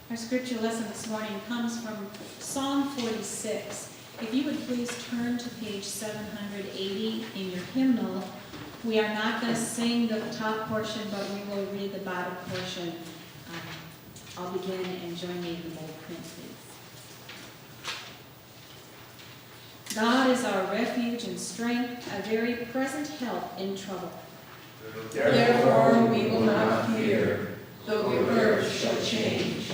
Our scripture lesson this morning comes from Psalm 46. If you would please turn to page 780 in your hymnal. We are not going to sing the top portion, but we will read the bottom portion. I'll begin and join me in the bold print, please. God is our refuge and strength, a very present help in trouble. Therefore we will not fear, though the earth shall change,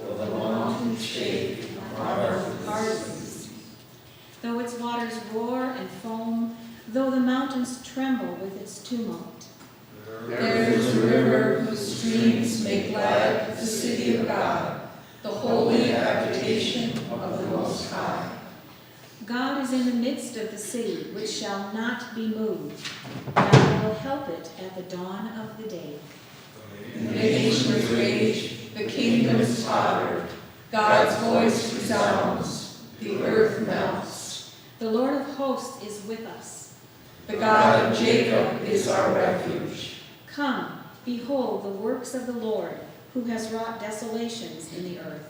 though the mountains shake and our hearts. Though its waters roar and foam, though the mountains tremble with its tumult. There is a river whose streams make glad the city of God, the holy habitation of the Most High. God is in the midst of the city, which shall not be moved. God will help it at the dawn of the day. The nations rage, the kingdoms totter, God's voice resounds, the earth melts. The Lord of hosts is with us. The God of Jacob is our refuge. Come, behold the works of the Lord, who has wrought desolations in the earth.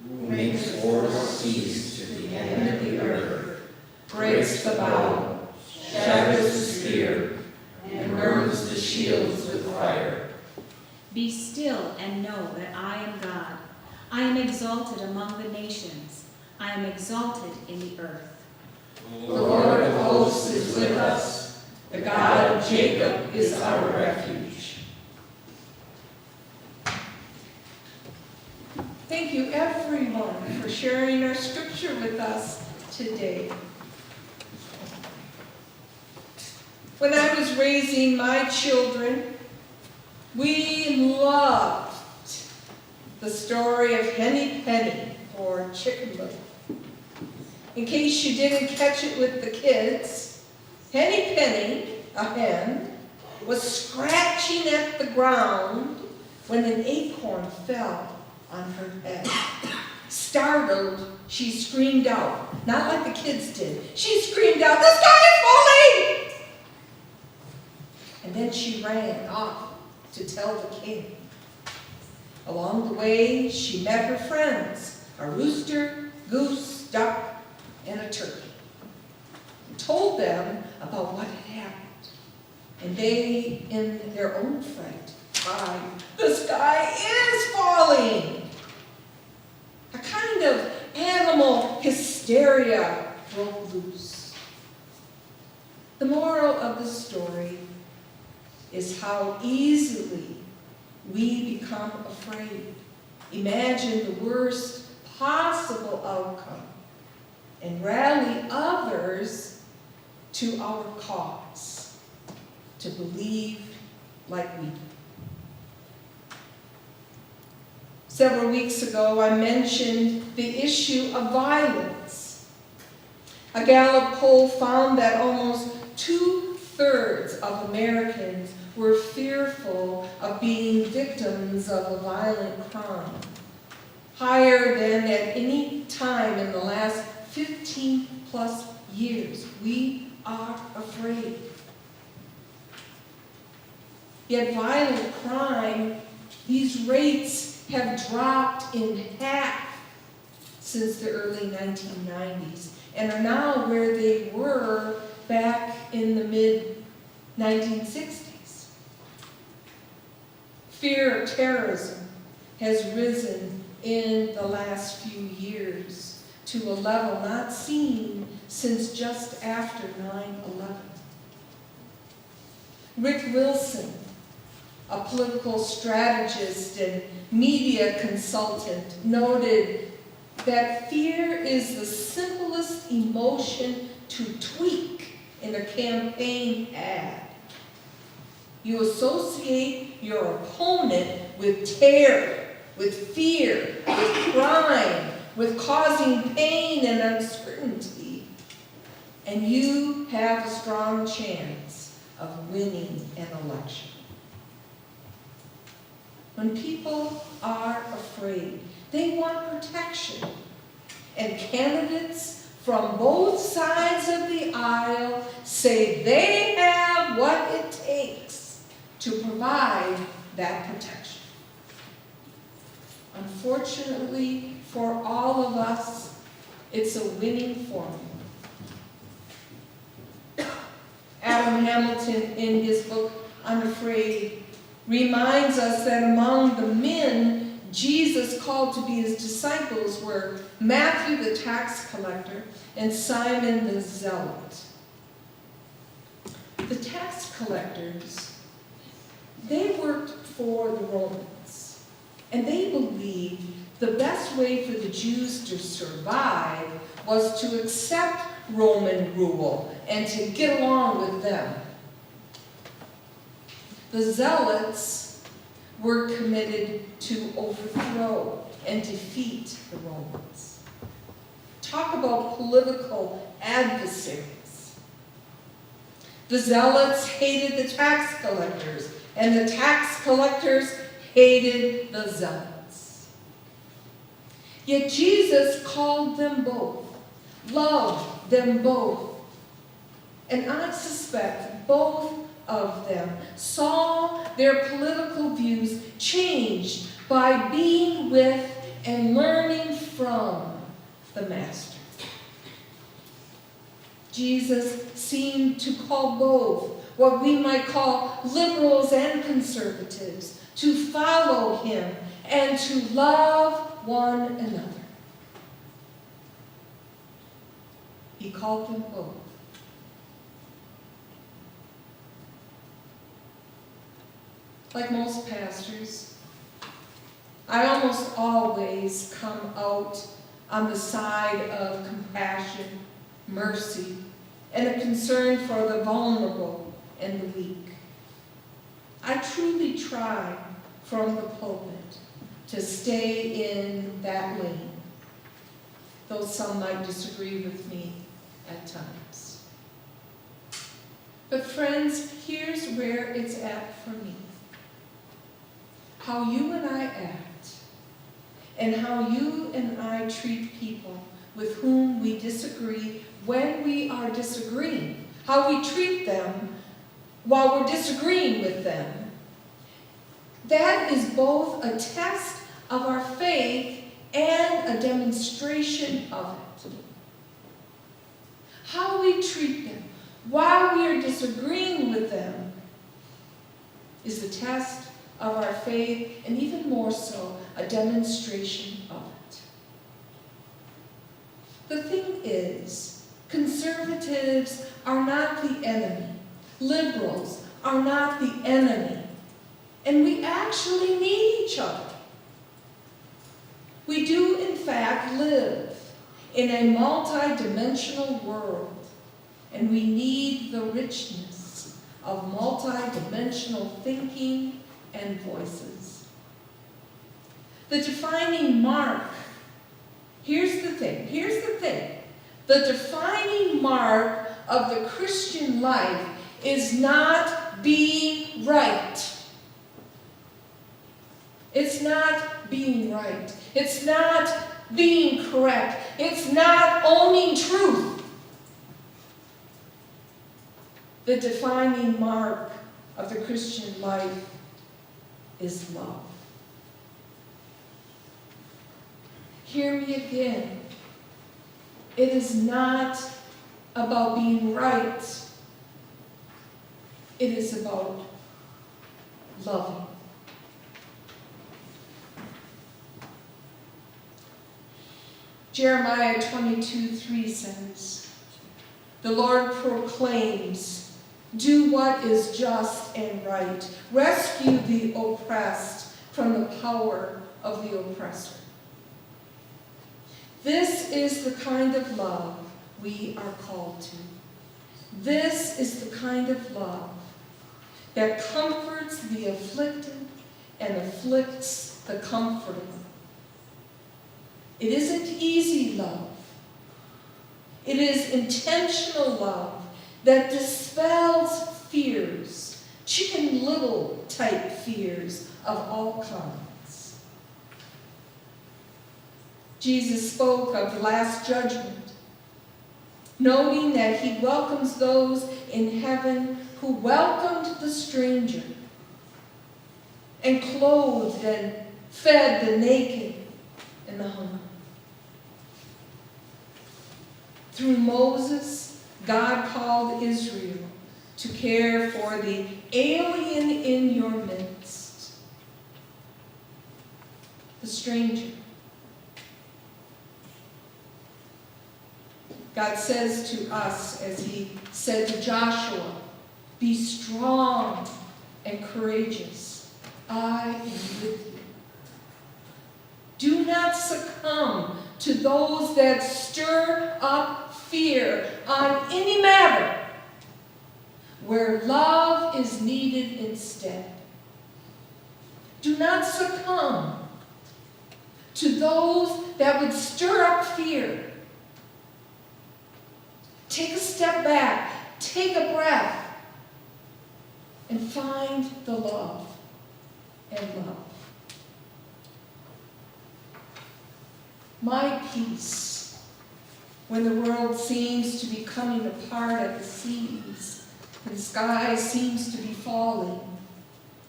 Who makes war cease to the end of the earth, breaks the bow, shatters the spear, and burns the shields with fire. Be still and know that I am God. I am exalted among the nations. I am exalted in the earth. The Lord of hosts is with us. The God of Jacob is our refuge. Thank you, everyone, for sharing our scripture with us today. When I was raising my children, we loved the story of Henny Penny, or Chicken Little. In case you didn't catch it with the kids, Henny Penny, a hen, was scratching at the ground when an acorn fell on her head. Startled, she screamed out, not like the kids did. She screamed out, "The sky is falling!" And then she ran off to tell the king. Along the way, she met her friends, a rooster, goose, duck, and a turkey, and told them about what had happened. And they, in their own fright, cried, "The sky is falling!" A kind of animal hysteria broke loose. The moral of the story is how easily we become afraid, imagine the worst possible outcome, and rally others to our cause, to believe like we do. Several weeks ago, I mentioned the issue of violence. A Gallup poll found that almost 2/3 of Americans were fearful of being victims of a violent crime, higher than at any time in the last 15 plus years. We are afraid. Yet violent crime, these rates have dropped in half since the early 1990s and are now where they were back in the mid-1960s. Fear of terrorism has risen in the last few years to a level not seen since just after 9/11. Rick Wilson, a political strategist and media consultant, noted that fear is the simplest emotion to tweak in a campaign ad. You associate your opponent with terror, with fear, with crime, with causing pain and uncertainty, and you have a strong chance of winning an election. When people are afraid, they want protection, and candidates from both sides of the aisle say they have what it takes to provide that protection. Unfortunately, for all of us, it's a winning formula. Adam Hamilton, in his book, Unafraid, reminds us that among the men Jesus called to be his disciples were Matthew the tax collector and Simon the zealot. The tax collectors, they worked for the Romans, and they believed the best way for the Jews to survive was to accept Roman rule and to get along with them. The zealots were committed to overthrow and defeat the Romans. Talk about political adversaries. The zealots hated the tax collectors, and the tax collectors hated the zealots. Yet Jesus called them both, loved them both, and I suspect both of them saw their political views changed by being with and learning from the Master. Jesus seemed to call both, what we might call liberals and conservatives, to follow him and to love one another. He called them both. Like most pastors, I almost always come out on the side of compassion, mercy, and a concern for the vulnerable and the weak. I truly try from the pulpit to stay in that lane, though some might disagree with me at times. But friends, here's where it's at for me. How you and I act, and how you and I treat people with whom we disagree when we are disagreeing, how we treat them while we're disagreeing with them, that is both a test of our faith and a demonstration of it. How we treat them while we are disagreeing with them is a test of our faith, and even more so, a demonstration of it. The thing is, conservatives are not the enemy. Liberals are not the enemy. And we actually need each other. We do, in fact, live in a multi-dimensional world, and we need the richness of multi-dimensional thinking and voices. The defining mark, here's the thing, the defining mark of the Christian life is not being right. It's not being right. It's not being correct. It's not owning truth. The defining mark of the Christian life is love. Hear me again. It is not about being right. It is about loving. Jeremiah 22:3 says, "The Lord proclaims, do what is just and right. Rescue the oppressed from the power of the oppressor." This is the kind of love we are called to. This is the kind of love that comforts the afflicted and afflicts the comfortable. It isn't easy love. It is intentional love that dispels fears, Chicken Little type fears of all kinds. Jesus spoke of the last judgment, noting that he welcomes those in heaven who welcomed the stranger and clothed and fed the naked and the hungry. Through Moses, God called Israel to care for the alien in your midst, the stranger. God says to us, as he said to Joshua, be strong and courageous. I am with you. Do not succumb to those that stir up fear on any matter where love is needed instead. Do not succumb to those that would stir up fear. Take a step back, take a breath, and find the love and love. My peace, when the world seems to be coming apart at the seams, and the sky seems to be falling,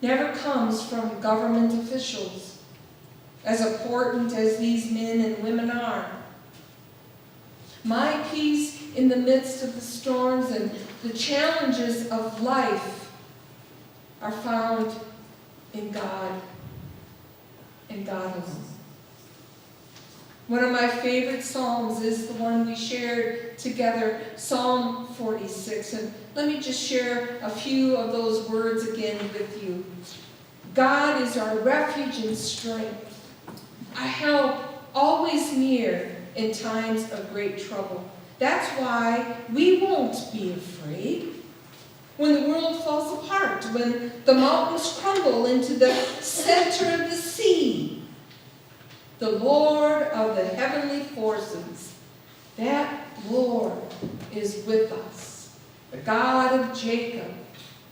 never comes from government officials, as important as these men and women are. My peace in the midst of the storms and the challenges of life are found in God and God alone. One of my favorite psalms is the one we shared together, Psalm 46. And let me just share a few of those words again with you. God is our refuge and strength, a help always near in times of great trouble. That's why we won't be afraid when the world falls apart, when the mountains crumble into the center of the sea. The Lord of the heavenly forces, that Lord is with us. The God of Jacob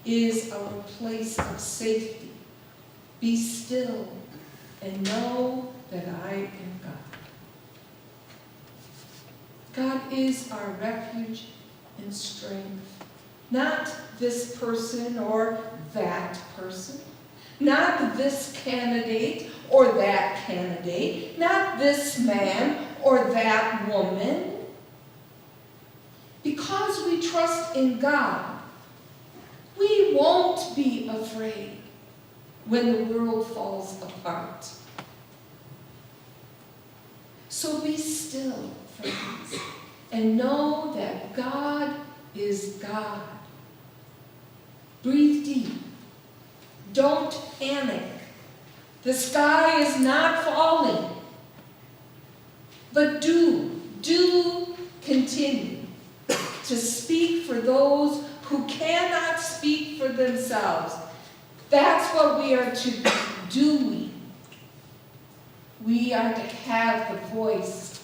is our place of safety. Be still and know that I am God. God is our refuge and strength. Not this person or that person. Not this candidate or that candidate. Not this man or that woman. Because we trust in God, we won't be afraid when the world falls apart. So be still, friends, and know that God is God. Breathe deep. Don't panic. The sky is not falling. But do continue to speak for those who cannot speak for themselves. That's what we are to be doing. We are to have the voice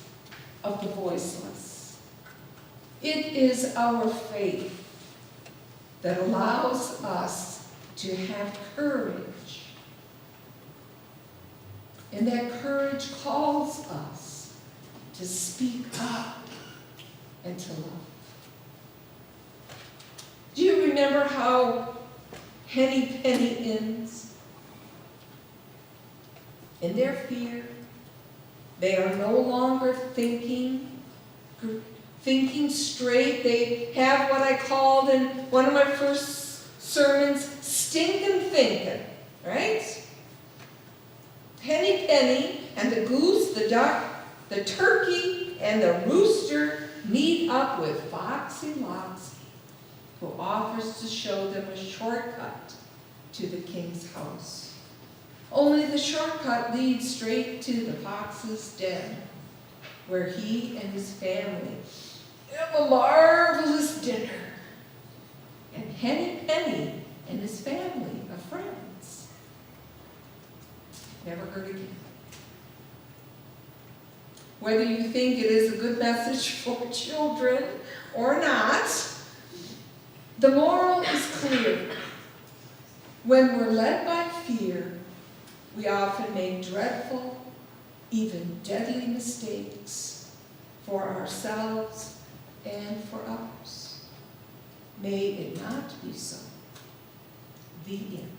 of the voiceless. It is our faith that allows us to have courage. And that courage calls us to speak up and to love. Do you remember how Henny Penny ends? In their fear, they are no longer thinking straight. They have what I called in one of my first sermons, stinking thinking, right? Henny Penny and the goose, the duck, the turkey, and the rooster meet up with Foxy Loxy, who offers to show them a shortcut to the king's house. Only the shortcut leads straight to the fox's den, where he and his family have a marvelous dinner. And Henny Penny and his family of friends never heard again. Whether you think it is a good message for children or not, the moral is clear. When we're led by fear, we often make dreadful, even deadly mistakes for ourselves and for others. May it not be so. The end.